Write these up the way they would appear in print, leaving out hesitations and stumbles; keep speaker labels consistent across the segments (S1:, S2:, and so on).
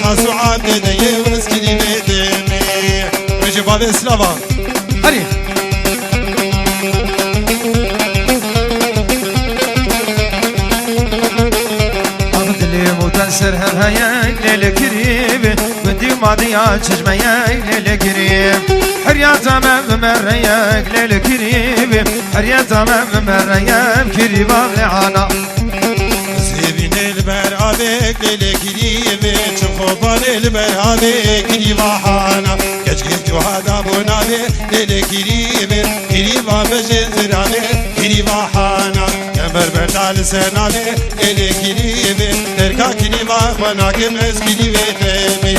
S1: غاسو عبد دي وسكني بيتمي رجي بابي سلافا
S2: هري عبد اللي متنسر هيا ليل كريم بدي ماضيات شجميا ليل كريم حريا تمام مريا ليل كريم حريا تمام مريا كريم لعنا
S1: زيبين البرادك للكريم شوفوا البرادك كريم حانا كشكي جوهادا بونابي للكريم كريم بجزراني كريم حانا كمر بردال سنابي للكريم تركا كريم اخوانا كمس كريم تمي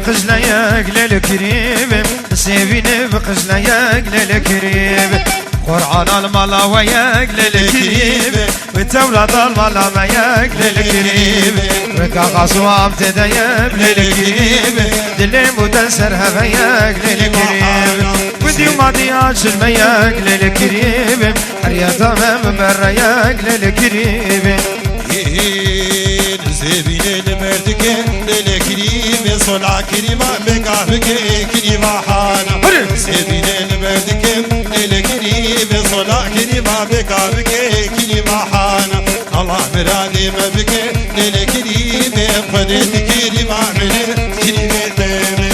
S2: بقجليك للكريم سيبيني بقجليك للكريم قرعان المالا وياك للكريم وتولد المالا وياك للكريم ركا قصوام تديب للكريم دلي مدسر هفياك للكريم ودي ماضيات شلمياك للكريم حريا تمام برياك للكريم
S1: زيبين المردك للكريم صلع كريمة بقعبك كريمة حانا زيبين المردك للكريم صلع كريمة بقعبك كريمة حانا الله مرادي ما بك للكريم فديت كريمة من كريمة تامي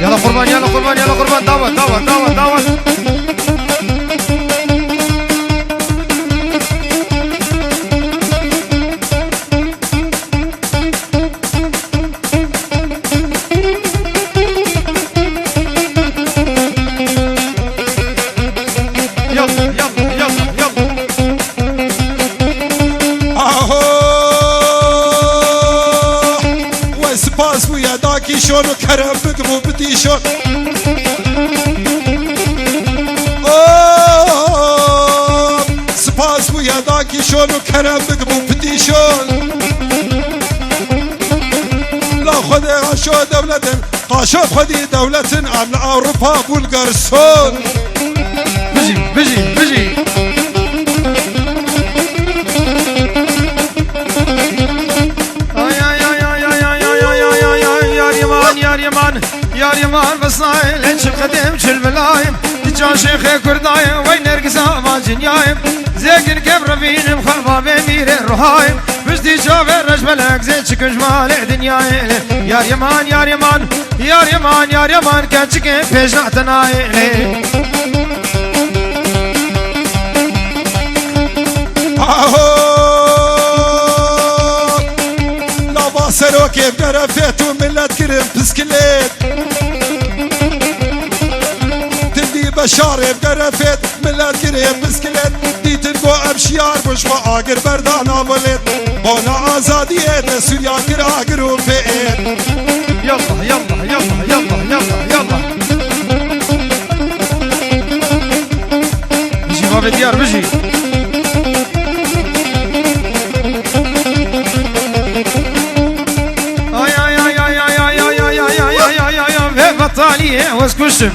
S2: يلا قربان يلا قربان يلا قربان دعوة دعوة دعوة دعوة يلا يلا يلا يلا
S1: وسباس ويا داكي شون وكرم بقبو بدي شون سباس ويا داكي شون وكرم بقبو بدي شون لا خذي غشو دولة قاشو خذي دولة عن أوروبا والقرصون
S2: بجي بجي بجي يا ريمان بصايل انشب قديم شل بلايم تجان شيخي كردايم وين نرقصا ما جنيايم زيقن كيف ربين مخلفا بمير الرهايم بجدي شوفر رجملك زيت شكش مالي دنيايل يا ريمان يا ريمان يا ريمان يا ريمان كاتشكين بيش نعتنايل
S1: لا باصرو كيف قرفت وملت كرم بسكليت تندي بشاري بقرفت ملت كرم بسكليت دي تنقو ابشيار بش وآقر بردانا ولد بونا آزادية سوريا كراقر وفئت
S2: يلا يلا يلا يلا يلا يلا بجي باب الديار بجي بطالية واسكشم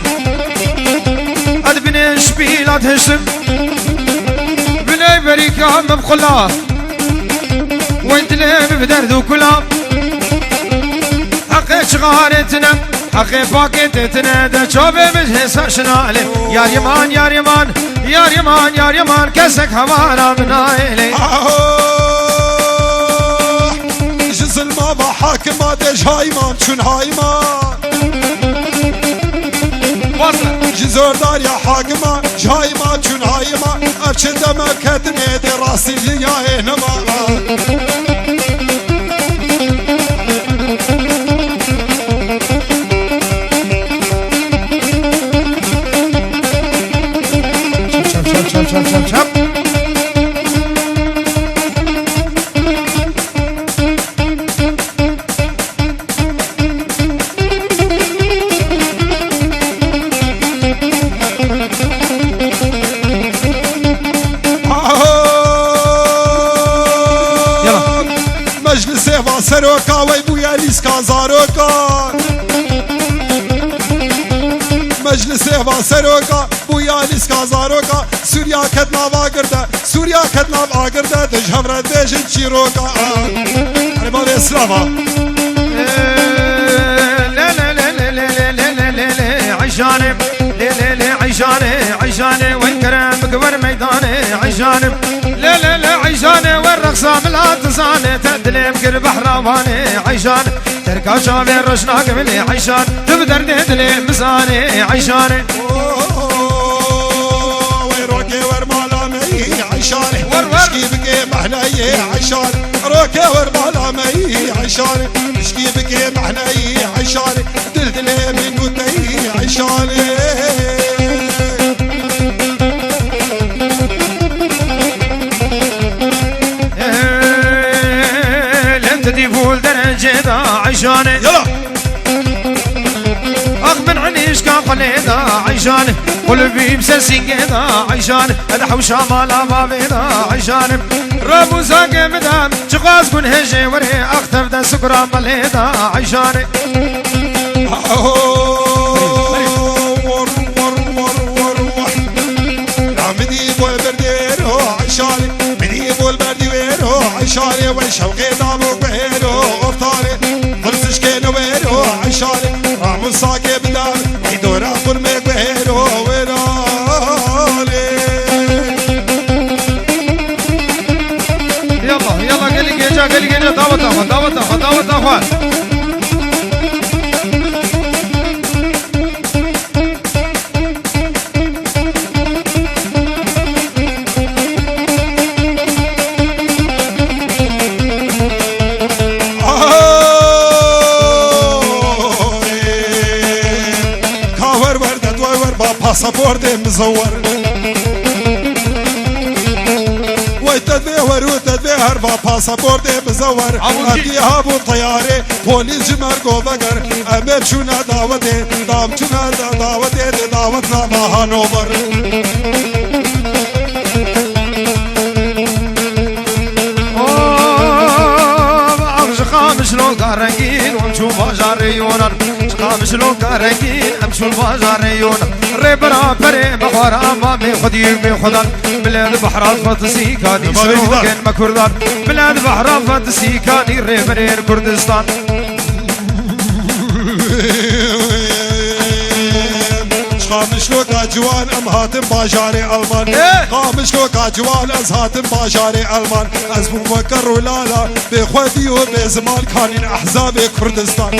S2: اد بني شبيل اد هشم بني بريكا مبخلا وين تلم بدردو كلا حقي شغارتنا حقي باكيتنا دا شوفي مجهسا شنالي يا ريمان يا ريمان يا ريمان يا ريمان كسك همانا منايلي
S1: جزل ما بحاكم ديش هايمان شون هايمان جزور دار يا حاكمان جايمان شون هايمان افشن دمك كدني دي راسي اللي يا هنما
S2: شب
S1: سروكا ويبويا ليسكا زاروكا مجلس ريفا سروكا بويا ليسكا زاروكا سوريا كدنا باقرده سوريا كدنا باقرده دجهم رديجن شيروكا أنا ما بيسلافا
S2: عشاني ليلي عشاني عشاني والكرم قبر ميداني عشاني لا عشاني والرقصة بالعطساني تدلي بكل بحراماني عشاني تركا شامي رشنا قبلي عشان تبدر دهدلي مساني عشاني
S1: ويروكي ورمالامي عشاني اشكي بكي محناي عشاني روكي ورمالامي عشاني اشكي بكي محناي عشاني دلدلي من ودي عشاني
S2: لن تديفول درجة دا عشاني
S1: يلا
S2: من عنيش كان قليدا عيشاني قلبي مسسي كيدا عيشاني ادحو شامالا ما بيدا عيشاني رابو ساقي مدام شقاس كن هجي وري اختر دا سكرا مليدا عيشاني
S1: عشاني والشوقي دامو بيرو افتاري خلصش كينو بيرو عشاني رامو ساقي بدام يدورا فرمي بيرو ويرالي
S2: يلا قلي جيجا دعوة اخوان
S1: باسبورت مزور وتدبير با باسبورت مزور ادي ابو طياري بوليس جمركو بقر امر شونا دعوتي دام شونا دعوتي دعوتنا ما هانوفر
S2: شلون كارنجين ومشوا بازاريونا شلون كارنجين امشوا البازاريونا ريبرا بري بحر امامي خدي خدان بلاد بحر فاتسي كاني سروكن مكردان بلاد بحر فاتسي كاني ريبرير كردستان
S1: قامش لوكا جوان ام هاتم باجاري المان قامش لوكا جوان از هاتم باجاري المان از بوبكر ولالا بخوتي وبزمان كانين احزاب كردستان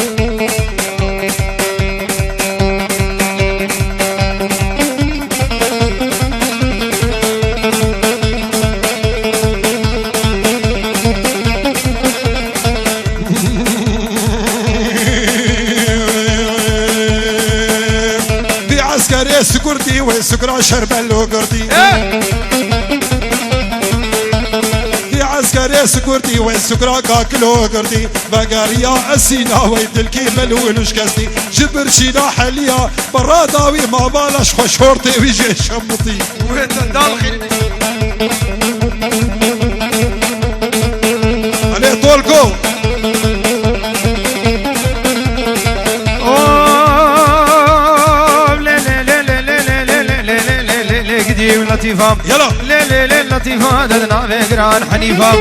S1: سكرتي وسكرا شربلو قرتي في عسكري سكرتي وسكرا كاكلو قرتي بقاريا السينا ويدلكي ملون شكستي جبر شينا حليا براداوي ما بالاش خوشورتي ويجي شمطي
S2: وين دالخي
S1: عليه طولكو
S2: لطيفة
S1: يلا
S2: ليلي لطيفة ددنا فيقران حنيفة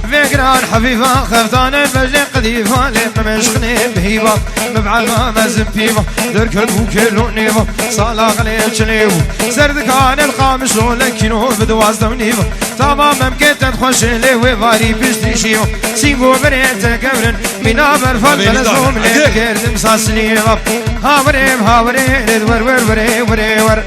S2: فيقران حفيفة خفتان الفجر قديفة لما مشخني بهيبة مبعد ما مزم فيبة درك البوكيلو نيبة صالاق ليب شنيبو سرد كان القامش لكنو بدواز دونيبة تمام ممكن تدخش لي وفاري بشتري شيبة سيبو بريت كبرن منا برفض بلزوم ليب كيرت مساس نيبة هاوريم ادور ور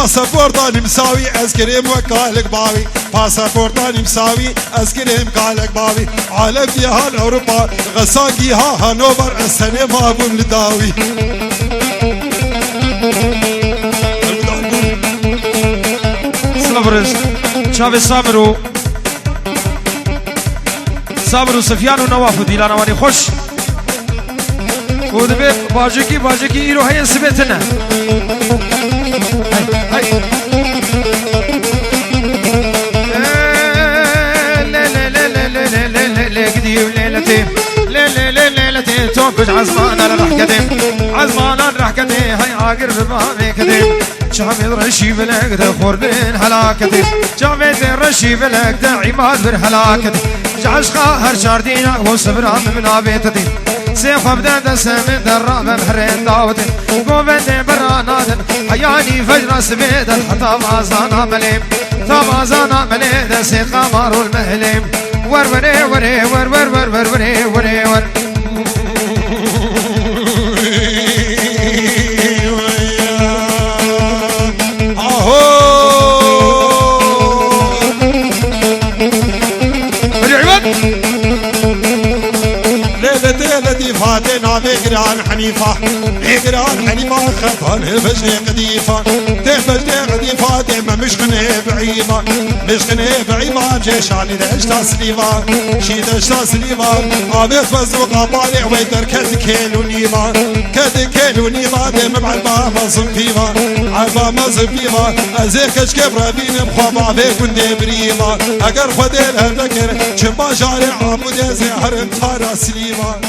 S1: باسبورتاني مساوي اسكريم وكالك باوي باسبورتاني مساوي اسكريم كالك باوي عالم جهان اوروبا غساقي ها هانوفر السنة ما ابو ملداوي
S2: سلافرس شافي صابرو سفيان ونواف ديلان واني خوش ودبي باجكي يروح ينسبتنا هاي ليلتي ليلتي توكج عزمانا راح قديم عزمانا راح قديم هاي عاقر ببابي قديم شامل رشي بلك ده خوردين هلاكتي شامل رشي بلك ده عماد برهلاكتي عشقا هر شاردينا وصبران من عبيتتي سيخ ابدا دسمن درام بحرين داوتي قوبتي براناتن حياني فجر سبيدا حتى مازانا مليم تمازانا مليم سيخ مارو المهليم ور وري وري ور ور ور ور وري وري ور
S1: ليلتي فاتنا بقران حنيفة بقران حنيفة خطان فجر قديفة تفجر قديفة ديما مشغني بعيمة مشغني بعيمة جيش علي دشتا سليمان شي دشتا سليمان عبيت فزوق عبالي ويدر كيلو نيما كيلو نيما ديما بعلبا مصفيما عبا مصفيما ازيكش كبرا بين بخوابا بيكون دي بريما اگر خدي الهدكر شما جاري عمود زهر انتارا سليمان